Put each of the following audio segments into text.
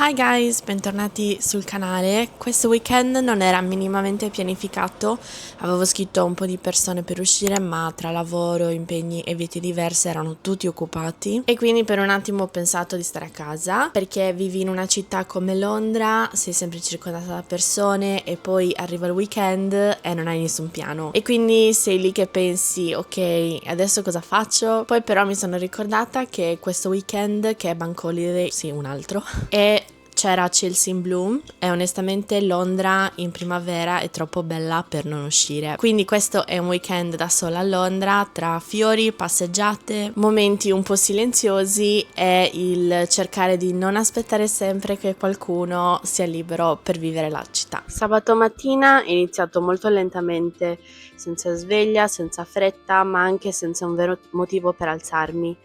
Hi guys, bentornati sul canale. Questo weekend non era minimamente pianificato, avevo scritto a un po' di persone per uscire, ma tra lavoro, impegni e vite diverse erano tutti occupati e quindi per un attimo ho pensato di stare a casa, perché vivi in una città come Londra, sei sempre circondata da persone e poi arriva il weekend e non hai nessun piano e quindi sei lì che pensi ok, adesso cosa faccio? Poi però mi sono ricordata che questo weekend, che è Bank Holiday, sì, un altro, e c'era Chelsea in Bloom e onestamente Londra in primavera è troppo bella per non uscire. Quindi questo è un weekend da sola a Londra, tra fiori, passeggiate, momenti un po' silenziosi e il cercare di non aspettare sempre che qualcuno sia libero per vivere la città. Sabato mattina è iniziato molto lentamente, senza sveglia, senza fretta, ma anche senza un vero motivo per alzarmi.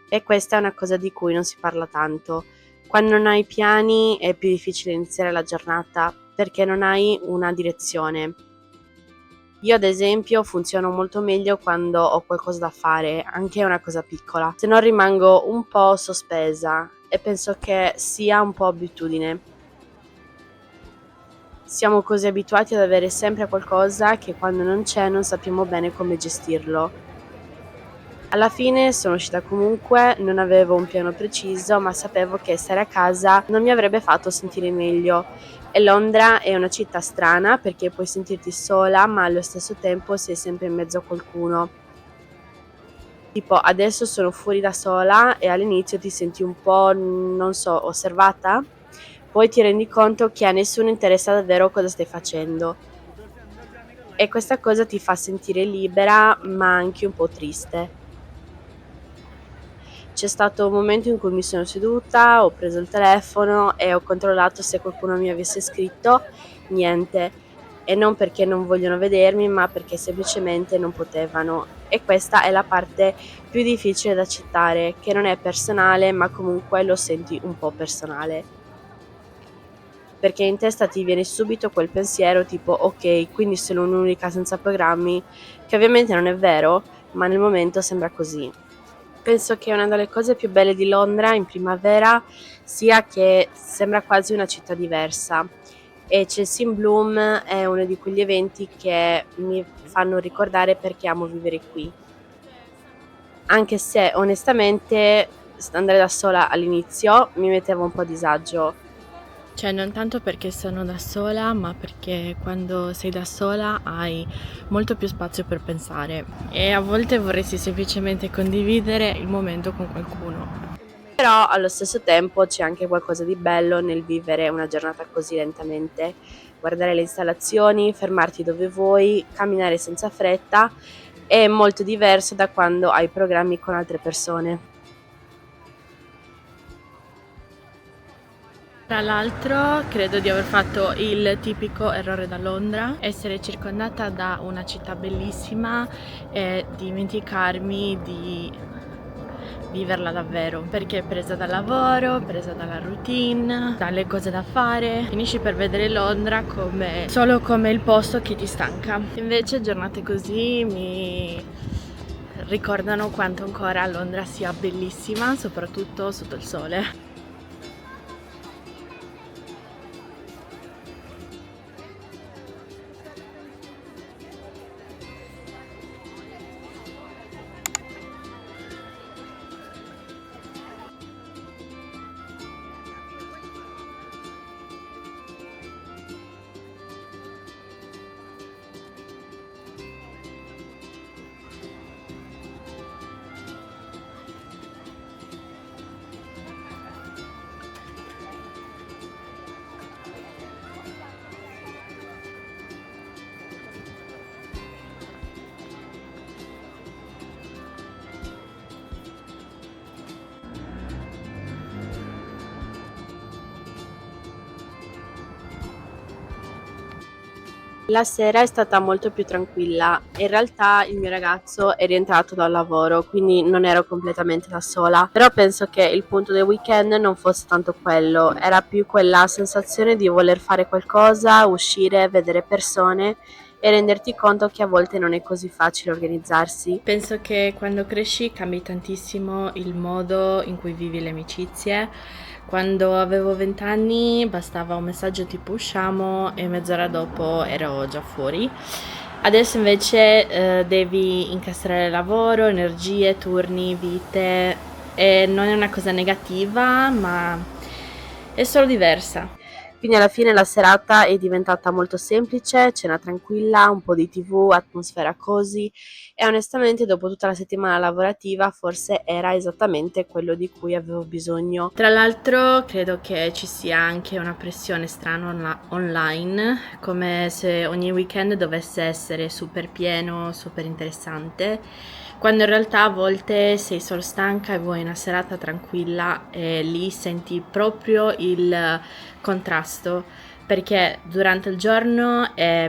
E questa è una cosa di cui non si parla tanto. Quando non hai piani è più difficile iniziare la giornata perché non hai una direzione. Io ad esempio funziono molto meglio quando ho qualcosa da fare, anche una cosa piccola, se no rimango un po' sospesa e penso che sia un po' abitudine. Siamo così abituati ad avere sempre qualcosa che quando non c'è non sappiamo bene come gestirlo. Alla fine sono uscita comunque, non avevo un piano preciso, ma sapevo che stare a casa non mi avrebbe fatto sentire meglio. E Londra è una città strana perché puoi sentirti sola, ma allo stesso tempo sei sempre in mezzo a qualcuno. Tipo, adesso sono fuori da sola e all'inizio ti senti un po', non so, osservata? Poi ti rendi conto che a nessuno interessa davvero cosa stai facendo. E questa cosa ti fa sentire libera, ma anche un po' triste. C'è stato un momento in cui mi sono seduta, ho preso il telefono e ho controllato se qualcuno mi avesse scritto, niente. E non perché non vogliono vedermi, ma perché semplicemente non potevano. E questa è la parte più difficile da accettare, che non è personale, ma comunque lo senti un po' personale. Perché in testa ti viene subito quel pensiero tipo ok, quindi sono un'unica senza programmi, che ovviamente non è vero, ma nel momento sembra così. Penso che una delle cose più belle di Londra in primavera sia che sembra quasi una città diversa e Chelsea in Bloom è uno di quegli eventi che mi fanno ricordare perché amo vivere qui. Anche se onestamente andare da sola all'inizio mi metteva un po' a disagio. Cioè, non tanto perché sono da sola, ma perché quando sei da sola hai molto più spazio per pensare e a volte vorresti semplicemente condividere il momento con qualcuno. Però allo stesso tempo c'è anche qualcosa di bello nel vivere una giornata così lentamente, guardare le installazioni, fermarti dove vuoi, camminare senza fretta, è molto diverso da quando hai programmi con altre persone. Tra l'altro, credo di aver fatto il tipico errore da Londra, essere circondata da una città bellissima e dimenticarmi di viverla davvero, perché presa dal lavoro, presa dalla routine, dalle cose da fare, finisci per vedere Londra come solo come il posto che ti stanca. Invece giornate così mi ricordano quanto ancora Londra sia bellissima, soprattutto sotto il sole. La sera è stata molto più tranquilla. In realtà il mio ragazzo è rientrato dal lavoro, quindi non ero completamente da sola. Però penso che il punto del weekend non fosse tanto quello, era più quella sensazione di voler fare qualcosa, uscire, vedere persone e renderti conto che a volte non è così facile organizzarsi. Penso che quando cresci cambi tantissimo il modo in cui vivi le amicizie. Quando avevo 20 anni bastava un messaggio tipo usciamo e mezz'ora dopo ero già fuori. Adesso invece devi incastrare lavoro, energie, turni, vite e non è una cosa negativa, ma è solo diversa. Quindi alla fine la serata è diventata molto semplice, cena tranquilla, un po' di TV, atmosfera cosy e onestamente dopo tutta la settimana lavorativa forse era esattamente quello di cui avevo bisogno. Tra l'altro credo che ci sia anche una pressione strana online, come se ogni weekend dovesse essere super pieno, super interessante, quando in realtà a volte sei solo stanca e vuoi una serata tranquilla e lì senti proprio il contrasto, perché durante il giorno è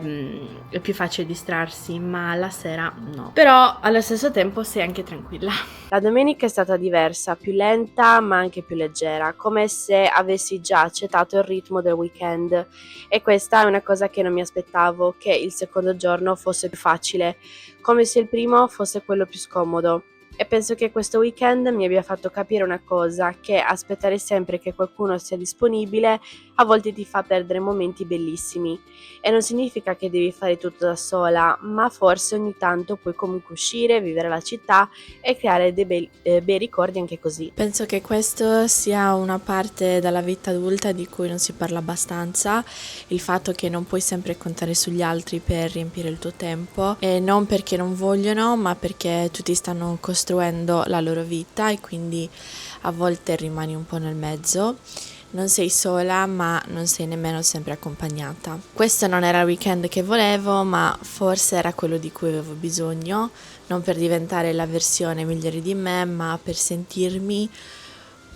più facile distrarsi, ma la sera no. Però allo stesso tempo sei anche tranquilla. La domenica è stata diversa, più lenta ma anche più leggera, come se avessi già accettato il ritmo del weekend e questa è una cosa che non mi aspettavo, che il secondo giorno fosse più facile, come se il primo fosse quello più scomodo. E penso che questo weekend mi abbia fatto capire una cosa, che aspettare sempre che qualcuno sia disponibile a volte ti fa perdere momenti bellissimi. E non significa che devi fare tutto da sola, ma forse ogni tanto puoi comunque uscire, vivere la città e creare dei bei ricordi anche così. Penso che questo sia una parte della vita adulta di cui non si parla abbastanza, il fatto che non puoi sempre contare sugli altri per riempire il tuo tempo e non perché non vogliono, ma perché tutti stanno costruendo la loro vita e quindi a volte rimani un po' nel mezzo. Non sei sola, ma non sei nemmeno sempre accompagnata. Questo non era il weekend che volevo, ma forse era quello di cui avevo bisogno, non per diventare la versione migliore di me, ma per sentirmi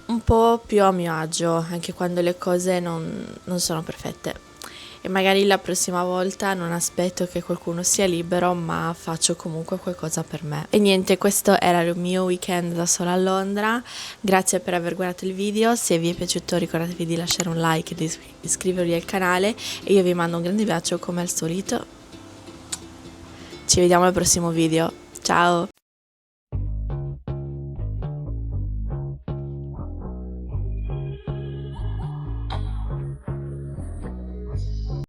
un po' più a mio agio, anche quando le cose non sono perfette. E magari la prossima volta non aspetto che qualcuno sia libero, ma faccio comunque qualcosa per me. E niente, questo era il mio weekend da sola a Londra. Grazie per aver guardato il video, se vi è piaciuto ricordatevi di lasciare un like e di iscrivervi al canale e io vi mando un grande bacio come al solito. Ci vediamo al prossimo video, ciao!